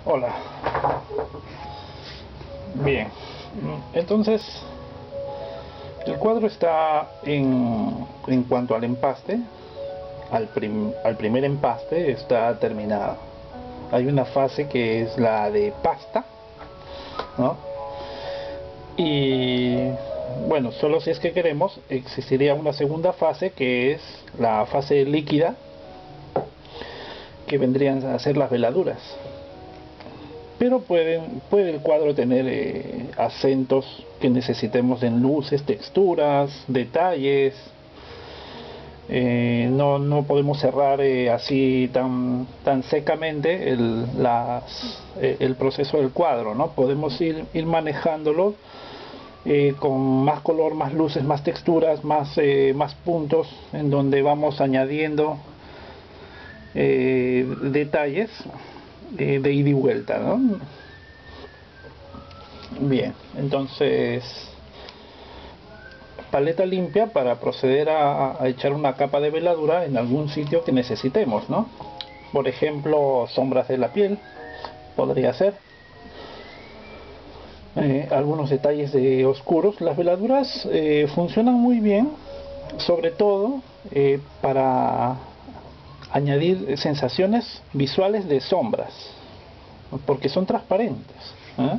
Hola. Bien, entonces el cuadro está en cuanto al empaste, al primer empaste está terminado. Hay una fase que es la de pasta, ¿no? Y bueno, solo si es que queremos, existiría una segunda fase que es la fase líquida, que vendrían a ser las veladuras. Pero puede el cuadro tener acentos que necesitemos en luces, texturas, detalles. No podemos cerrar así tan secamente el proceso del cuadro, ¿no? Podemos ir manejándolo con más color, más luces, más texturas, más puntos, en donde vamos añadiendo detalles de ida y vuelta, ¿no? Bien, entonces paleta limpia para proceder a echar una capa de veladura en algún sitio que necesitemos, ¿no? Por ejemplo, sombras de la piel, podría ser. Algunos detalles de oscuros. Las veladuras funcionan muy bien, sobre todo para añadir sensaciones visuales de sombras, porque son transparentes, ¿eh?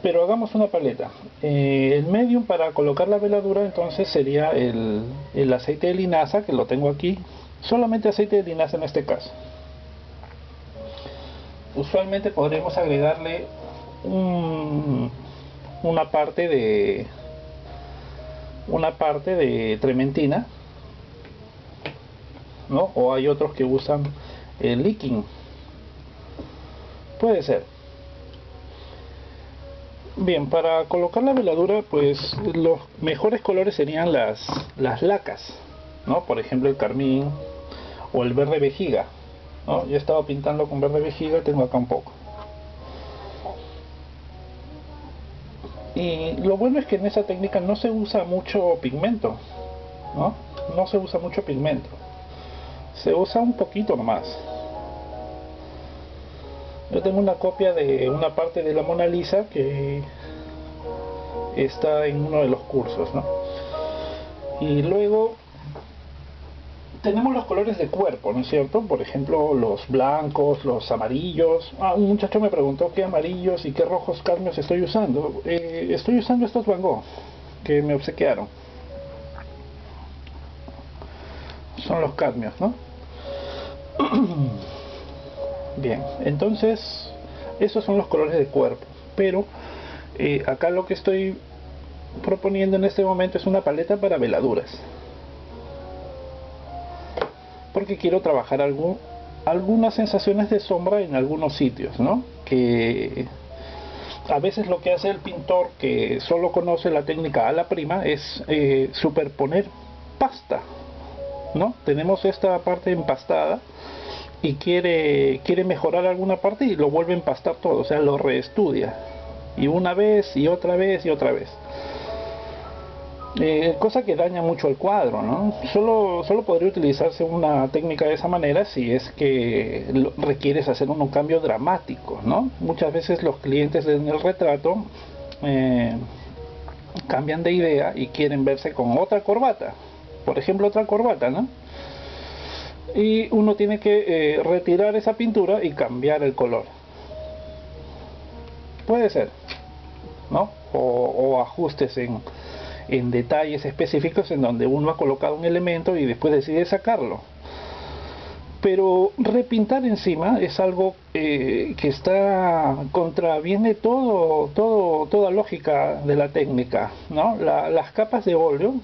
Pero hagamos una paleta. El medium para colocar la veladura entonces sería el aceite de linaza, que lo tengo aquí. Solamente aceite de linaza en este caso. Usualmente podremos agregarle un, una parte de trementina, ¿no? O hay otros que usan el licking. Puede ser. Bien, para colocar la veladura, pues los mejores colores serían las lacas, ¿no? Por ejemplo, el carmín o el verde vejiga, ¿no? Yo he estado pintando con verde vejiga, tengo acá un poco. Y lo bueno es que en esa técnica no se usa mucho pigmento, ¿no? No se usa mucho pigmento. Se usa un poquito nomás. Yo tengo una copia de una parte de la Mona Lisa que está en uno de los cursos, ¿no? Y luego tenemos los colores de cuerpo, ¿no es cierto? Por ejemplo, los blancos, los amarillos. Un muchacho me preguntó qué amarillos y qué rojos cadmios estoy usando. Estoy usando estos Van Gogh que me obsequiaron. Son los cadmios, ¿no? Bien, entonces esos son los colores de cuerpo. Pero acá lo que estoy proponiendo en este momento es una paleta para veladuras, porque quiero trabajar algunas sensaciones de sombra en algunos sitios, ¿no? Que a veces lo que hace el pintor que solo conoce la técnica a la prima es superponer pasta, ¿no? Tenemos esta parte empastada y quiere mejorar alguna parte y lo vuelve a empastar todo, o sea, lo reestudia. Y una vez y otra vez y otra vez. Cosa que daña mucho el cuadro, ¿no? Solo podría utilizarse una técnica de esa manera si es que requieres hacer un cambio dramático, ¿no? Muchas veces los clientes en el retrato cambian de idea y quieren verse con otra corbata, por ejemplo otra corbata, ¿no? Y uno tiene que retirar esa pintura y cambiar el color. Puede ser, ¿no? O ajustes en detalles específicos en donde uno ha colocado un elemento y después decide sacarlo. Pero repintar encima es algo que contraviene toda lógica de la técnica, ¿no? Las capas de óleo,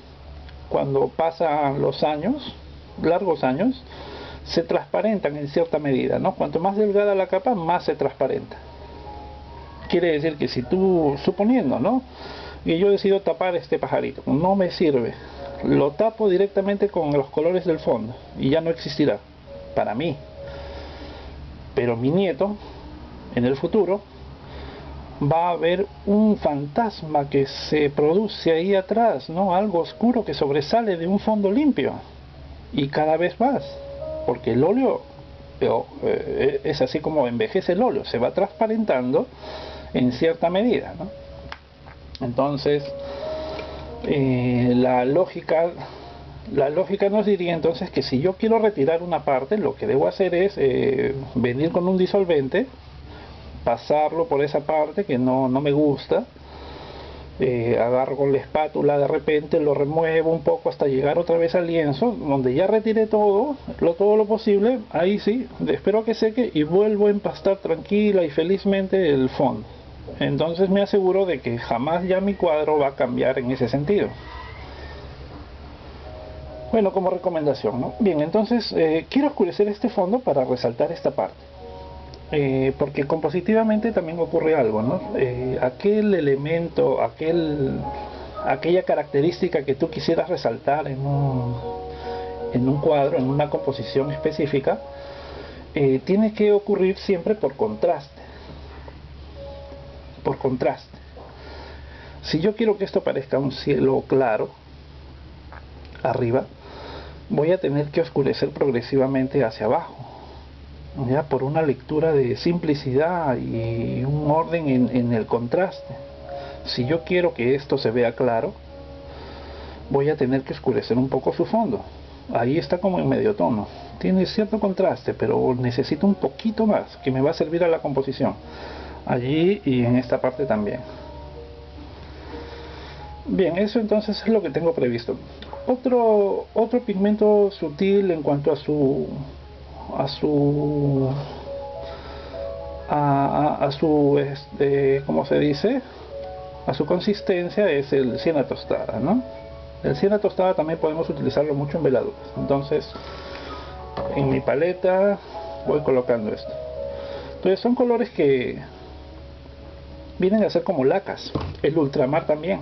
cuando pasan los años, largos años, se transparentan en cierta medida, ¿no? Cuanto más delgada la capa, más se transparenta. Quiere decir que si tú, suponiendo, ¿no?, y yo decido tapar este pajarito, no me sirve, lo tapo directamente con los colores del fondo y ya no existirá para mí, pero mi nieto en el futuro va a ver un fantasma que se produce ahí atrás, ¿no? Algo oscuro que sobresale de un fondo limpio, y cada vez más, porque el óleo Es así como envejece el óleo, se va transparentando en cierta medida, ¿no? Entonces la lógica nos diría entonces que si yo quiero retirar una parte, lo que debo hacer es venir con un disolvente, pasarlo por esa parte que no me gusta, agarro con la espátula, de repente lo remuevo un poco hasta llegar otra vez al lienzo, donde ya retiré todo lo posible. Ahí sí, espero a que seque y vuelvo a empastar tranquila y felizmente el fondo. Entonces me aseguro de que jamás ya mi cuadro va a cambiar en ese sentido. Bueno, como recomendación, ¿no? Bien, entonces quiero oscurecer este fondo para resaltar esta parte. Porque compositivamente también ocurre algo, ¿no? Aquel elemento, aquella característica que tú quisieras resaltar en un cuadro, en una composición específica, tiene que ocurrir siempre por contraste. Por contraste. Si yo quiero que esto parezca un cielo claro, arriba, voy a tener que oscurecer progresivamente hacia abajo, ya por una lectura de simplicidad y un orden en el contraste. Si yo quiero que esto se vea claro, voy a tener que oscurecer un poco su fondo. Ahí está como en medio tono, tiene cierto contraste, pero necesito un poquito más que me va a servir a la composición, allí y en esta parte también. Bien, eso entonces es lo que tengo previsto. Otro pigmento sutil en cuanto a su ¿cómo se dice? A su consistencia es el siena tostada, ¿no? El siena tostada también podemos utilizarlo mucho en veladuras. Entonces, en mi paleta voy colocando esto. Entonces son colores que vienen a ser como lacas. El ultramar también.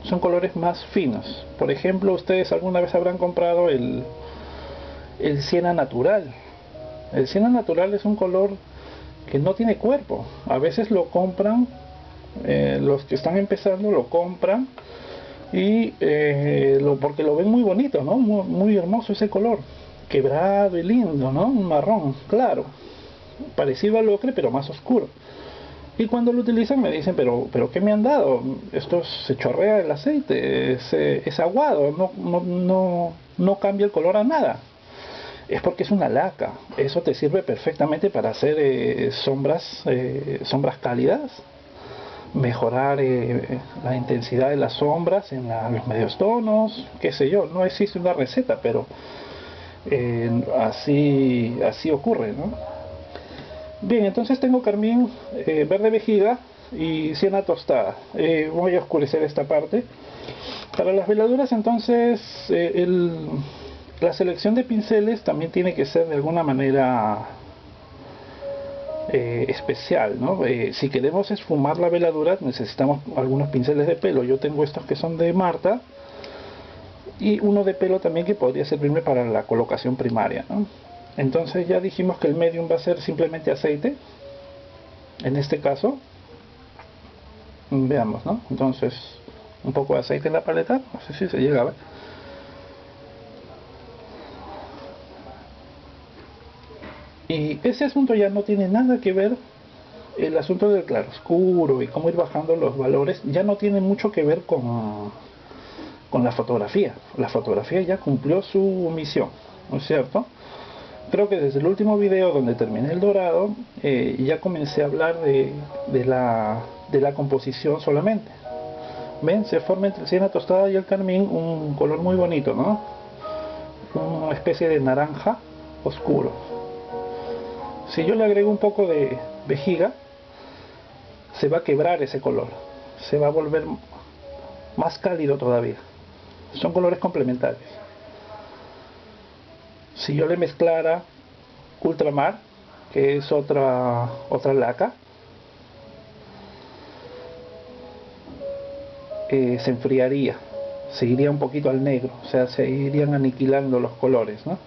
Son colores más finos. Por ejemplo, ustedes alguna vez habrán comprado el siena natural. El siena natural es un color que no tiene cuerpo. A veces lo compran, los que están empezando lo compran y porque lo ven muy bonito, ¿no? Muy hermoso ese color, quebrado y lindo, ¿no? Un marrón claro, parecido al ocre pero más oscuro. Y cuando lo utilizan me dicen, pero ¿qué me han dado? Esto se chorrea el aceite, es aguado, no cambia el color a nada. Es porque es una laca. Eso te sirve perfectamente para hacer sombras cálidas, mejorar la intensidad de las sombras en los medios tonos, qué sé yo. No existe una receta, pero así ocurre, ¿no? Bien, entonces tengo carmín verde vejiga y siena tostada. Voy a oscurecer esta parte. Para las veladuras entonces la selección de pinceles también tiene que ser de alguna manera especial, ¿no? Si queremos esfumar la veladura necesitamos algunos pinceles de pelo. Yo tengo estos que son de Marta y uno de pelo también que podría servirme para la colocación primaria, ¿no? Entonces ya dijimos que el medium va a ser simplemente aceite. En este caso, veamos, ¿no? Entonces un poco de aceite en la paleta, no sé si se llega a ver. Y ese asunto ya no tiene nada que ver, el asunto del claroscuro y cómo ir bajando los valores, ya no tiene mucho que ver con la fotografía. La fotografía ya cumplió su misión, ¿no es cierto? Creo que desde el último video donde terminé el dorado, ya comencé a hablar de la composición solamente. ¿Ven? Se forma entre el siena tostada y el carmín un color muy bonito, ¿no? Una especie de naranja oscuro. Si yo le agrego un poco de vejiga, se va a quebrar ese color, se va a volver más cálido todavía. Son colores complementarios. Si yo le mezclara ultramar, que es otra laca, se enfriaría, se iría un poquito al negro, o sea, se irían aniquilando los colores, ¿no?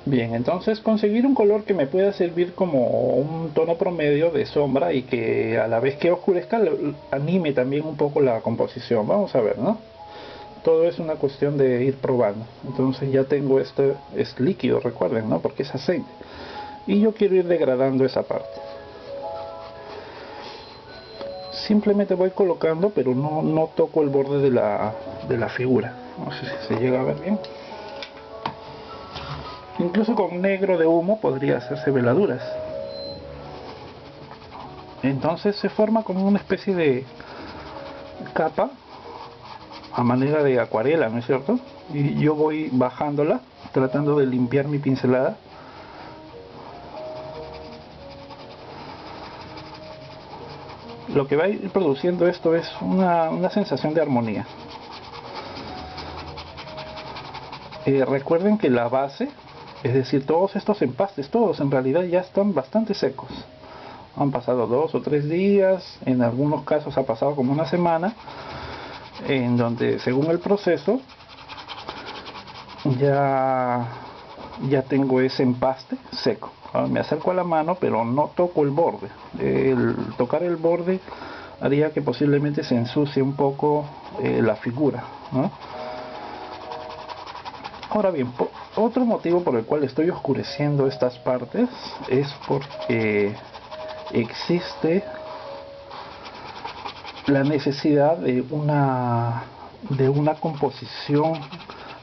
Bien, entonces conseguir un color que me pueda servir como un tono promedio de sombra y que a la vez que oscurezca anime también un poco la composición. Vamos a ver, ¿no? Todo es una cuestión de ir probando. Entonces ya tengo este, es líquido, recuerden, ¿no? Porque es aceite. Y yo quiero ir degradando esa parte. Simplemente voy colocando, pero no toco el borde de la figura. No sé si se llega a ver bien. Incluso con negro de humo podría hacerse veladuras. Entonces se forma como una especie de capa a manera de acuarela, ¿no es cierto? Y yo voy bajándola, tratando de limpiar mi pincelada. Lo que va a ir produciendo esto es una sensación de armonía. Recuerden que la base, es decir, todos estos empastes, todos en realidad ya están bastante secos. Han pasado 2 o 3 días, en algunos casos ha pasado como una semana, en donde según el proceso ya tengo ese empaste seco. Me acerco a la mano, pero no toco el borde. El tocar el borde haría que posiblemente se ensucie un poco la figura, ¿no? Ahora bien, otro motivo por el cual estoy oscureciendo estas partes es porque existe la necesidad de una composición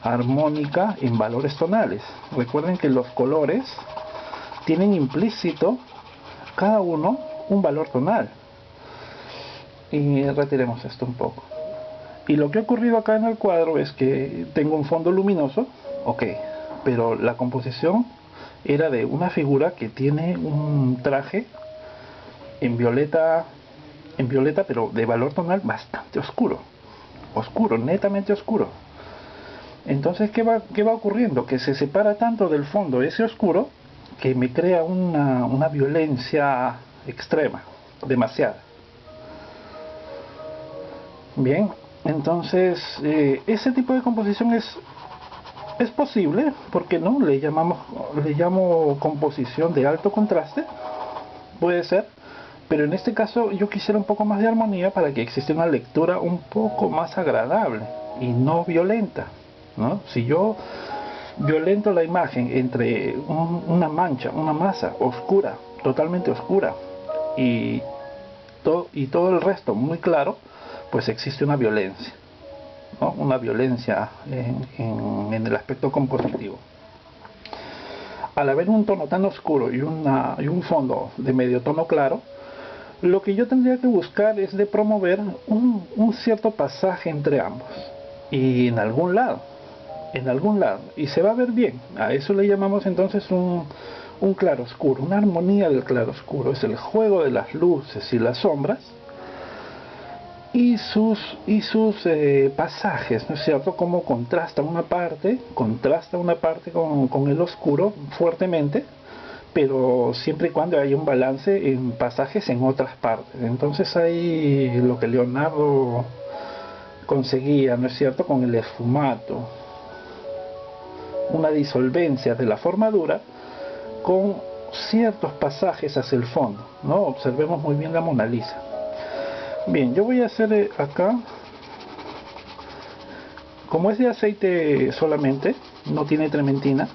armónica en valores tonales. Recuerden que los colores tienen implícito cada uno un valor tonal. Y retiremos esto un poco. Y lo que ha ocurrido acá en el cuadro es que tengo un fondo luminoso, ok, pero la composición era de una figura que tiene un traje en violeta, pero de valor tonal bastante oscuro, netamente oscuro. Entonces, ¿qué va ocurriendo? Que se separa tanto del fondo ese oscuro que me crea una violencia extrema, demasiada. Bien, entonces ese tipo de composición es posible, porque no le llamo composición de alto contraste, puede ser, pero en este caso yo quisiera un poco más de armonía para que exista una lectura un poco más agradable y no violenta, ¿no? Si yo violento la imagen entre una mancha, una masa oscura, totalmente oscura, y todo el resto muy claro, pues existe una violencia, ¿no? Una violencia en el aspecto compositivo. Al haber un tono tan oscuro y un fondo de medio tono claro, lo que yo tendría que buscar es de promover un cierto pasaje entre ambos, y en algún lado, y se va a ver bien. A eso le llamamos entonces un claroscuro, una armonía del claroscuro. Es el juego de las luces y las sombras y sus pasajes, ¿no es cierto? Cómo contrasta una parte con el oscuro fuertemente, pero siempre y cuando haya un balance en pasajes en otras partes. Entonces hay lo que Leonardo conseguía, ¿no es cierto?, con el esfumato, una disolvencia de la forma dura con ciertos pasajes hacia el fondo, ¿no? Observemos muy bien la Mona Lisa. Bien, yo voy a hacer acá, como es de aceite solamente, no tiene trementina,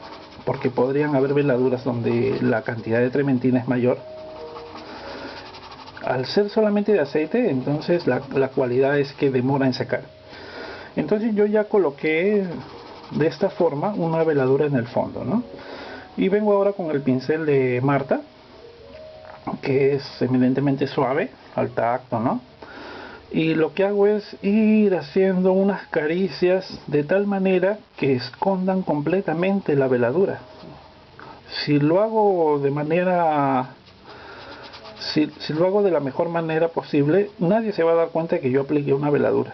porque podrían haber veladuras donde la cantidad de trementina es mayor. Al ser solamente de aceite, entonces la cualidad es que demora en secar. Entonces yo ya coloqué de esta forma una veladura en el fondo, ¿no? Y vengo ahora con el pincel de Marta, que es eminentemente suave al tacto, ¿no? Y lo que hago es ir haciendo unas caricias de tal manera que escondan completamente la veladura. Si lo hago de manera, si lo hago de la mejor manera posible, nadie se va a dar cuenta de que yo apliqué una veladura.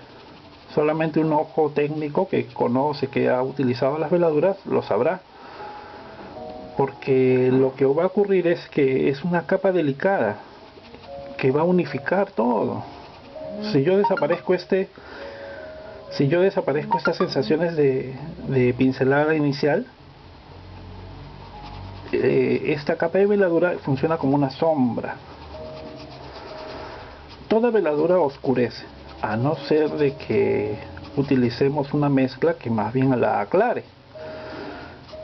Solamente un ojo técnico que conoce, que ha utilizado las veladuras, lo sabrá. Porque lo que va a ocurrir es que es una capa delicada que va a unificar todo. Si yo desaparezco estas sensaciones de pincelada inicial, esta capa de veladura funciona como una sombra. Toda veladura oscurece, a no ser de que utilicemos una mezcla que más bien la aclare.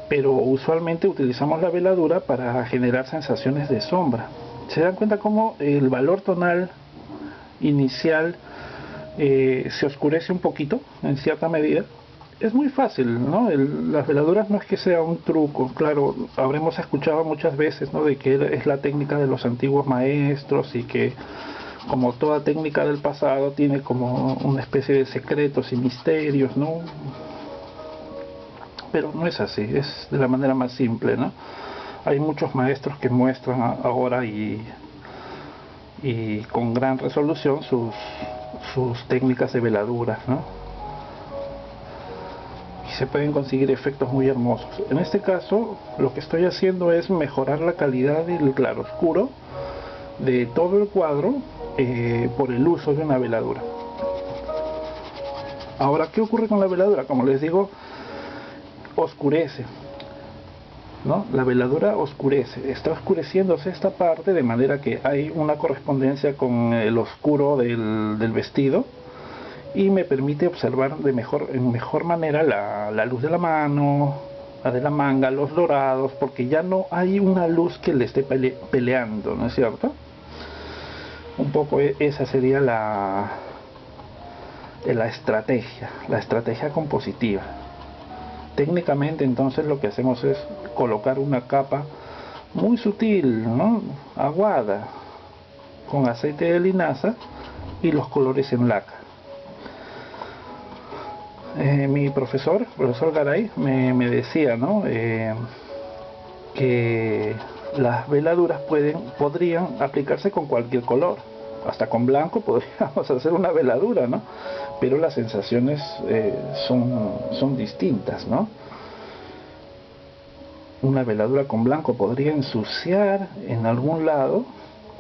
Pero usualmente utilizamos la veladura para generar sensaciones de sombra. ¿Se dan cuenta cómo el valor tonal inicial se oscurece un poquito en cierta medida? Es muy fácil, ¿no? Las veladuras no es que sea un truco. Claro, habremos escuchado muchas veces, ¿no?, de que es la técnica de los antiguos maestros y que, como toda técnica del pasado, tiene como una especie de secretos y misterios, ¿no? Pero no es así, es de la manera más simple, ¿no? Hay muchos maestros que muestran ahora y con gran resolución sus técnicas de veladura, ¿no? Y se pueden conseguir efectos muy hermosos. En este caso, lo que estoy haciendo es mejorar la calidad del claroscuro de todo el cuadro por el uso de una veladura. Ahora, ¿qué ocurre con la veladura? Como les digo, oscurece, ¿no? La veladura oscurece, está oscureciéndose esta parte, de manera que hay una correspondencia con el oscuro del vestido, y me permite observar en mejor manera la luz de la mano, la de la manga, los dorados, porque ya no hay una luz que le esté peleando, ¿no es cierto? Un poco esa sería la estrategia compositiva. Técnicamente, entonces, lo que hacemos es colocar una capa muy sutil, ¿no?, aguada, con aceite de linaza y los colores en laca. Mi profesor Garay, me decía, ¿no?, que las veladuras podrían aplicarse con cualquier color, hasta con blanco podríamos hacer una veladura, ¿no? Pero las sensaciones son distintas, ¿no? Una veladura con blanco podría ensuciar en algún lado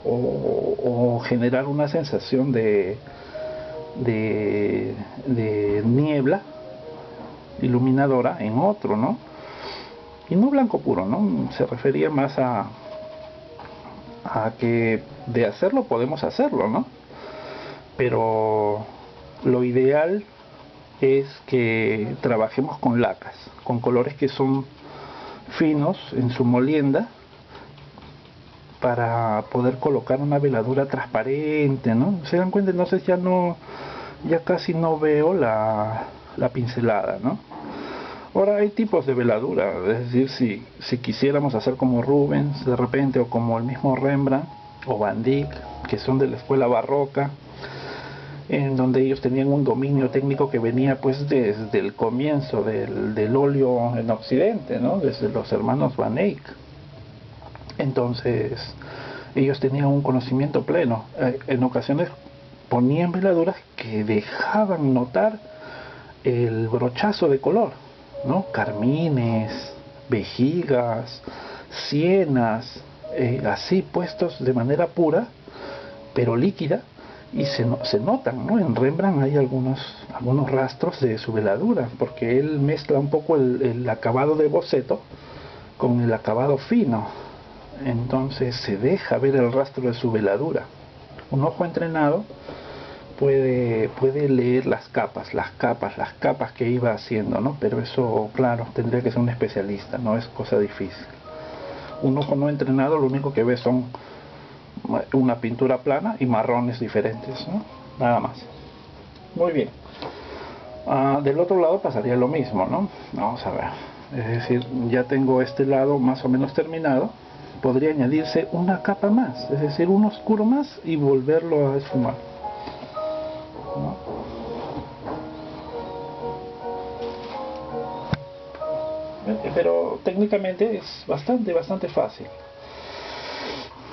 o generar una sensación de niebla iluminadora en otro, ¿no? Y no blanco puro, ¿no? Se refería más a que de hacerlo podemos hacerlo, ¿no? Pero lo ideal es que trabajemos con lacas, con colores que son finos en su molienda, para poder colocar una veladura transparente, ¿no? Se dan cuenta, entonces ya casi no veo la pincelada, ¿no? Ahora hay tipos de veladura, es decir, si quisiéramos hacer como Rubens de repente, o como el mismo Rembrandt o Van Dyck, que son de la escuela barroca, en donde ellos tenían un dominio técnico que venía pues desde el comienzo del óleo en Occidente, ¿no?, desde los hermanos Van Eyck. Entonces ellos tenían un conocimiento pleno. En ocasiones ponían veladuras que dejaban notar el brochazo de color, ¿no? Carmines, vejigas, sienas, así puestos de manera pura, pero líquida, y se notan, ¿no? En Rembrandt hay algunos rastros de su veladura, porque él mezcla un poco el acabado de boceto con el acabado fino. Entonces se deja ver el rastro de su veladura. Un ojo entrenado puede leer las capas que iba haciendo, ¿no? Pero eso, claro, tendría que ser un especialista, no es cosa difícil. Un ojo no entrenado lo único que ve son una pintura plana y marrones diferentes, ¿no? Nada más. Muy bien. Del otro lado pasaría lo mismo, ¿no? Vamos a ver. Es decir, ya tengo este lado más o menos terminado. Podría añadirse una capa más, es decir, un oscuro más, y volverlo a esfumar, ¿no? Pero técnicamente es bastante fácil.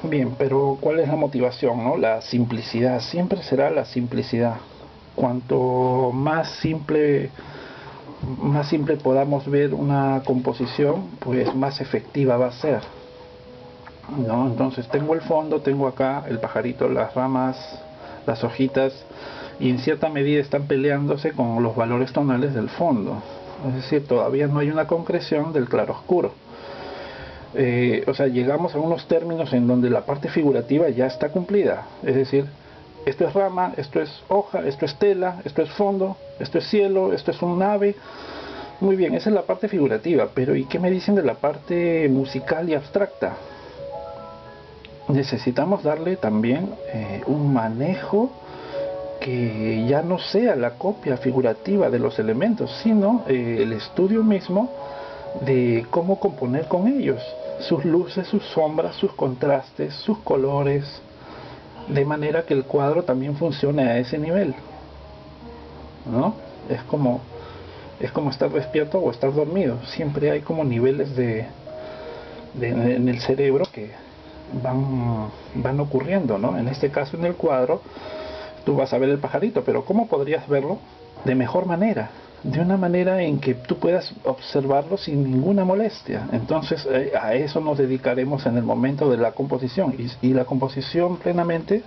Bien, pero ¿cuál es la motivación, no? La simplicidad, siempre será la simplicidad. Cuanto más simple podamos ver una composición, pues más efectiva va a ser, ¿no? Entonces tengo el fondo, tengo acá el pajarito, las ramas, las hojitas, y en cierta medida están peleándose con los valores tonales del fondo. Es decir, todavía no hay una concreción del claroscuro. O sea, llegamos a unos términos en donde la parte figurativa ya está cumplida. Es decir, esto es rama, esto es hoja, esto es tela, esto es fondo, esto es cielo, esto es un ave. Muy bien, esa es la parte figurativa, pero ¿y qué me dicen de la parte musical y abstracta? Necesitamos darle también un manejo que ya no sea la copia figurativa de los elementos, sino el estudio mismo de cómo componer con ellos, sus luces, sus sombras, sus contrastes, sus colores, de manera que el cuadro también funcione a ese nivel, ¿no? Es como estar despierto o estar dormido, siempre hay como niveles en el cerebro que van ocurriendo, ¿no? En este caso, en el cuadro tú vas a ver el pajarito, pero ¿cómo podrías verlo de mejor manera? De una manera en que tú puedas observarlo sin ninguna molestia. Entonces a eso nos dedicaremos en el momento de la composición, y la composición plenamente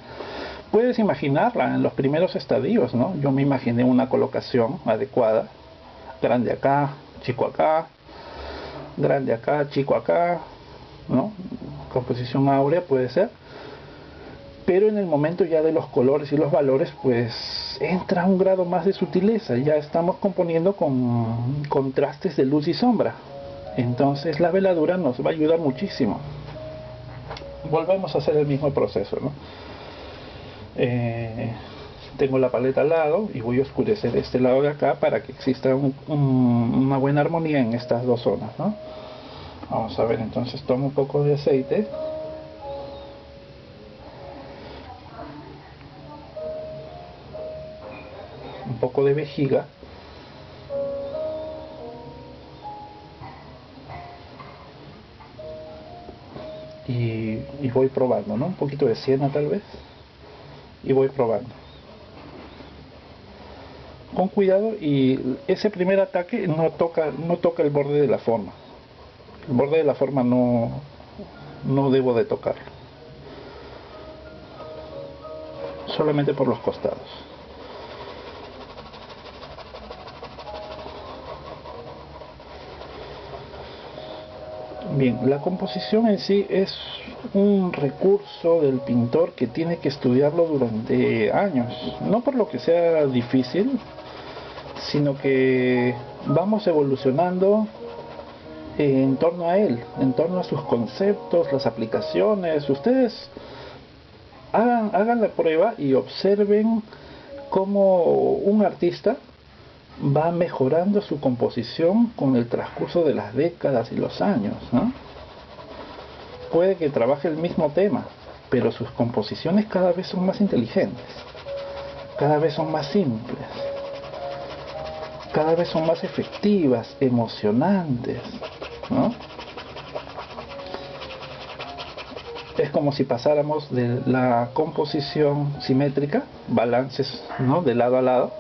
puedes imaginarla en los primeros estadios, ¿no? Yo me imaginé una colocación adecuada, grande acá, chico acá, grande acá, chico acá, ¿no? Composición áurea puede ser, pero en el momento ya de los colores y los valores, pues entra un grado más de sutileza, ya estamos componiendo con contrastes de luz y sombra. Entonces la veladura nos va a ayudar muchísimo. Volvemos a hacer el mismo proceso, ¿no? Tengo la paleta al lado y voy a oscurecer este lado de acá para que exista una buena armonía en estas dos zonas, ¿no? Vamos a ver, entonces tomo un poco de aceite, un poco de vejiga, y voy probando, ¿no? Un poquito de siena tal vez, y voy probando con cuidado, y ese primer ataque no toca el borde de la forma. El borde de la forma no debo de tocarlo, solamente por los costados. Bien, la composición en sí es un recurso del pintor que tiene que estudiarlo durante años, no por lo que sea difícil, sino que vamos evolucionando en torno a él, en torno a sus conceptos, las aplicaciones. Ustedes hagan la prueba y observen cómo un artista va mejorando su composición con el transcurso de las décadas y los años, ¿no? Puede que trabaje el mismo tema, pero sus composiciones cada vez son más inteligentes, cada vez son más simples, cada vez son más efectivas, emocionantes, ¿no? Es como si pasáramos de la composición simétrica, balances, ¿no?, de lado a lado,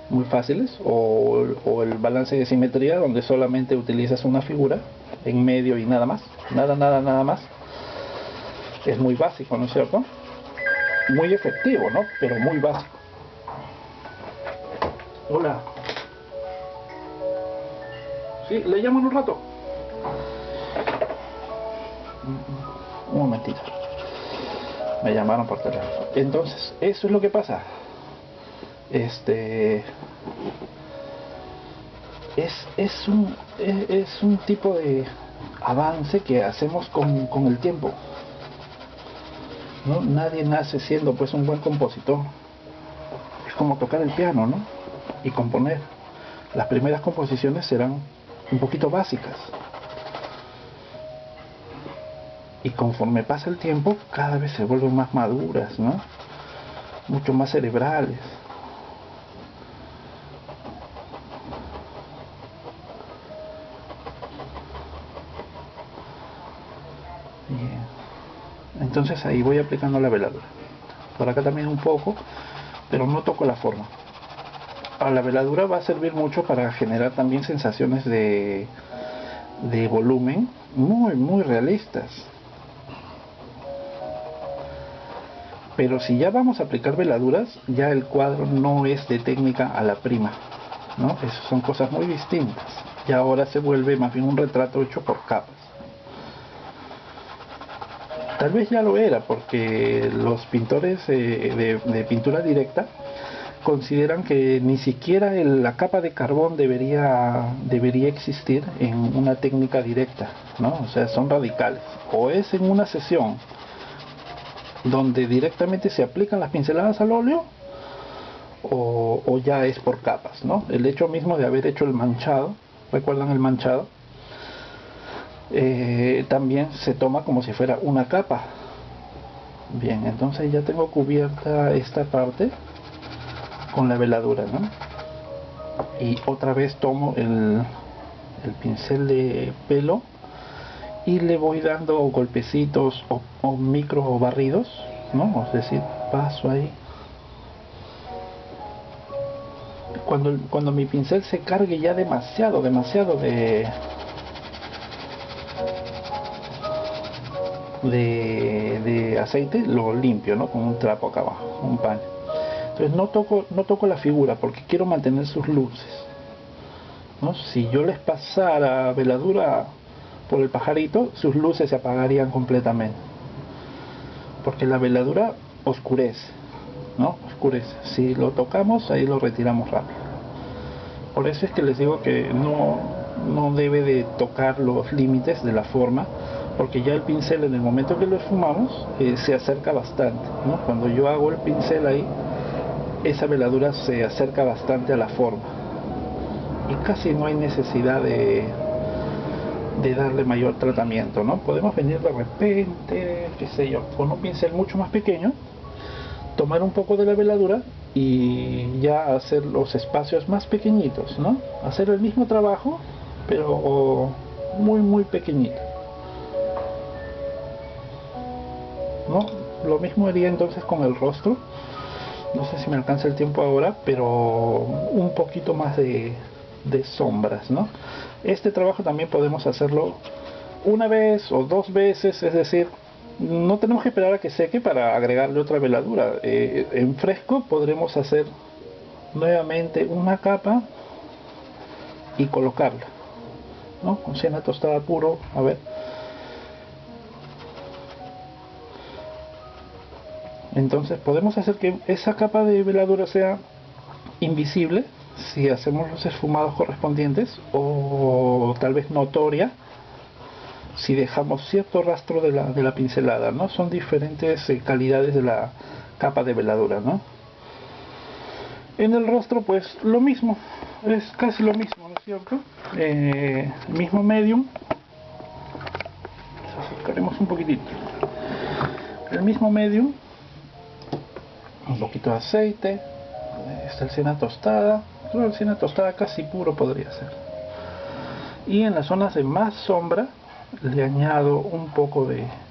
muy fáciles, o el balance de simetría, donde solamente utilizas una figura en medio y nada más, nada más. Es muy básico, ¿no es cierto? Muy efectivo, ¿no? Pero muy básico. Hola. Sí, le llamo en un rato. Un momentito. Me llamaron por teléfono. Entonces, eso es lo que pasa. Es un tipo de avance que hacemos con el tiempo, ¿no? Nadie nace siendo pues un buen compositor. Es como tocar el piano, ¿no? Y componer. Las primeras composiciones serán un poquito básicas, y conforme pasa el tiempo cada vez se vuelven más maduras, ¿no? Mucho más cerebrales. Bien. Entonces ahí voy aplicando la veladura. Por acá también un poco, pero no toco la forma. Ahora, la veladura va a servir mucho para generar también sensaciones de volumen muy realistas. Pero si ya vamos a aplicar veladuras, ya el cuadro no es de técnica a la prima, ¿no? Son cosas muy distintas. Y ahora se vuelve más bien un retrato hecho por capas. Tal vez ya lo era, porque los pintores de pintura directa consideran que ni siquiera la capa de carbón debería existir en una técnica directa, ¿no? O sea, son radicales. O es en una sesión donde directamente se aplican las pinceladas al óleo, o ya es por capas, ¿no? El hecho mismo de haber hecho el manchado, ¿recuerdan el manchado? También se toma como si fuera una capa. Bien, entonces ya tengo cubierta esta parte con la veladura, ¿no? Y otra vez tomo el pincel de pelo y le voy dando golpecitos o micro barridos, ¿no? Es decir, paso ahí. Cuando mi pincel se cargue ya demasiado de aceite, lo limpio, ¿no? Con un trapo acá abajo, un paño. Entonces no toco la figura porque quiero mantener sus luces, ¿no? Si yo les pasara veladura por el pajarito, sus luces se apagarían completamente, porque la veladura oscurece, ¿no? Oscurece. Si lo tocamos, ahí lo retiramos rápido. Por eso es que les digo que no debe de tocar los límites de la forma, porque ya el pincel en el momento que lo esfumamos se acerca bastante, ¿no? Cuando yo hago el pincel ahí, esa veladura se acerca bastante a la forma y casi no hay necesidad de darle mayor tratamiento, ¿no? Podemos venir de repente, qué sé yo, con un pincel mucho más pequeño, tomar un poco de la veladura y ya hacer los espacios más pequeñitos, ¿no? Hacer el mismo trabajo, pero muy pequeñito, ¿no? Lo mismo haría entonces con el rostro. No sé si me alcanza el tiempo ahora, pero un poquito más de sombras, ¿no? Este trabajo también podemos hacerlo una vez o dos veces, es decir, no tenemos que esperar a que seque para agregarle otra veladura. En fresco podremos hacer nuevamente una capa y colocarla, ¿no? Con siena tostada puro, a ver. Entonces podemos hacer que esa capa de veladura sea invisible si hacemos los esfumados correspondientes, o tal vez notoria si dejamos cierto rastro de la pincelada, ¿no? Son diferentes calidades de la capa de veladura, ¿no? En el rostro pues lo mismo, es casi lo mismo, ¿no es cierto? Mismo medium, nos acercaremos un poquitito, el mismo medium, un poquito de aceite, está el siena tostada, creo el siena tostada casi puro podría ser, y en las zonas de más sombra le añado un poco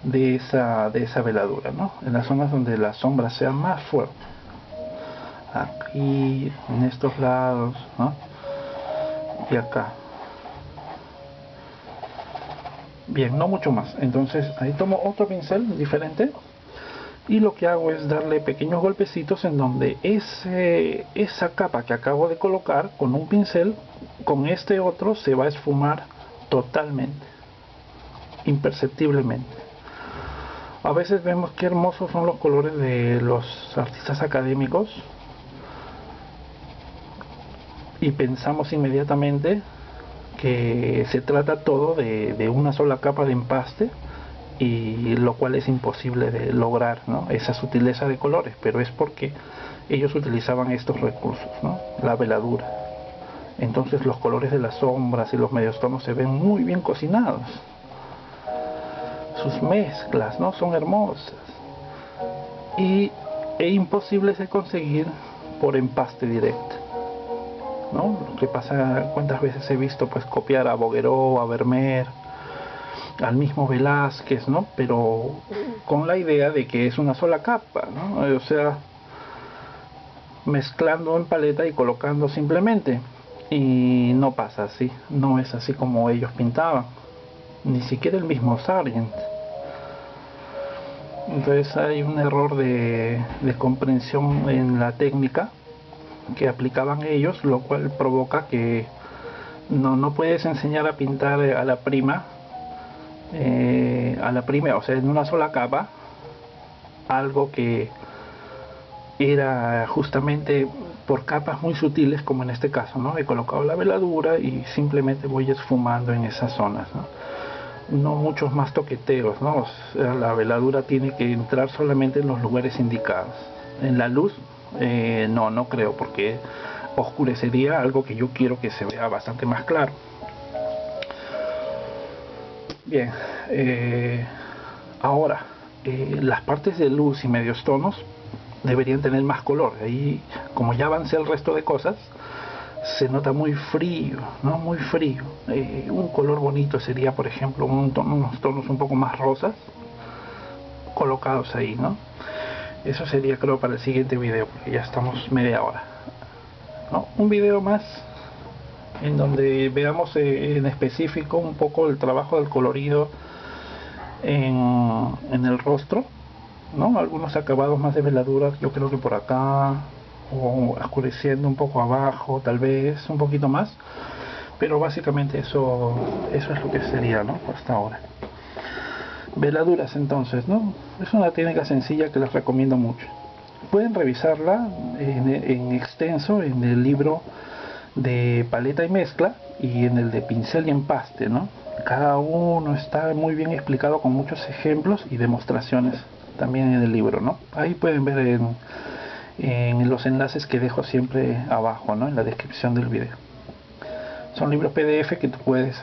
de esa veladura, ¿no? En las zonas donde la sombra sea más fuerte, aquí, en estos lados, ¿no? Y acá. Bien, no mucho más. Entonces ahí tomo otro pincel diferente y lo que hago es darle pequeños golpecitos en donde esa capa que acabo de colocar con un pincel, con este otro se va a esfumar totalmente, imperceptiblemente. A veces vemos qué hermosos son los colores de los artistas académicos y pensamos inmediatamente que se trata todo de una sola capa de empaste, y lo cual es imposible de lograr, ¿no? Esa sutileza de colores, pero es porque ellos utilizaban estos recursos, ¿no? La veladura. Entonces los colores de las sombras y los medios tonos se ven muy bien cocinados, sus mezclas, ¿no? Son hermosas y imposibles de conseguir por empaste directo, ¿no? Lo que pasa, cuántas veces he visto pues copiar a Bouguereau, a Vermeer, al mismo Velázquez, ¿no? Pero con la idea de que es una sola capa, ¿no? O sea, mezclando en paleta y colocando simplemente, y no pasa así, no es así como ellos pintaban, ni siquiera el mismo Sargent. Entonces hay un error de comprensión en la técnica que aplicaban ellos, lo cual provoca que no puedes enseñar a pintar a la prima a la primera, o sea, en una sola capa, algo que era justamente por capas muy sutiles, como en este caso, ¿no? He colocado la veladura y simplemente voy esfumando en esas zonas, ¿no? No muchos más toqueteos, ¿no? O sea, la veladura tiene que entrar solamente en los lugares indicados. En la luz, no creo, porque oscurecería algo que yo quiero que se vea bastante más claro. Bien, ahora, las partes de luz y medios tonos deberían tener más color. Ahí, como ya avancé el resto de cosas, se nota muy frío, ¿no? Muy frío. Un color bonito sería, por ejemplo, unos tonos un poco más rosas colocados ahí, ¿no? Eso sería, creo, para el siguiente video, porque ya estamos media hora, ¿no? Un video más en donde veamos en específico un poco el trabajo del colorido en el rostro, ¿no? Algunos acabados más de veladura, yo creo que por acá, o oscureciendo un poco abajo, tal vez un poquito más, pero básicamente eso es lo que sería, ¿no? Hasta ahora. Veladuras, entonces, ¿no? Es una técnica sencilla que les recomiendo mucho. Pueden revisarla en extenso en el libro de paleta y mezcla y en el de pincel y empaste, ¿no? Cada uno está muy bien explicado con muchos ejemplos y demostraciones también en el libro, ¿no? Ahí pueden ver en los enlaces que dejo siempre abajo, ¿no? En la descripción del video. Son libros PDF que tú puedes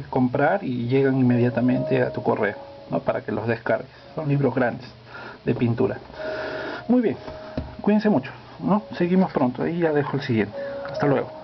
comprar y llegan inmediatamente a tu correo, ¿no? Para que los descargues. Son libros grandes de pintura. Muy bien, cuídense mucho, ¿no? Seguimos pronto, ahí ya dejo el siguiente. Hasta luego.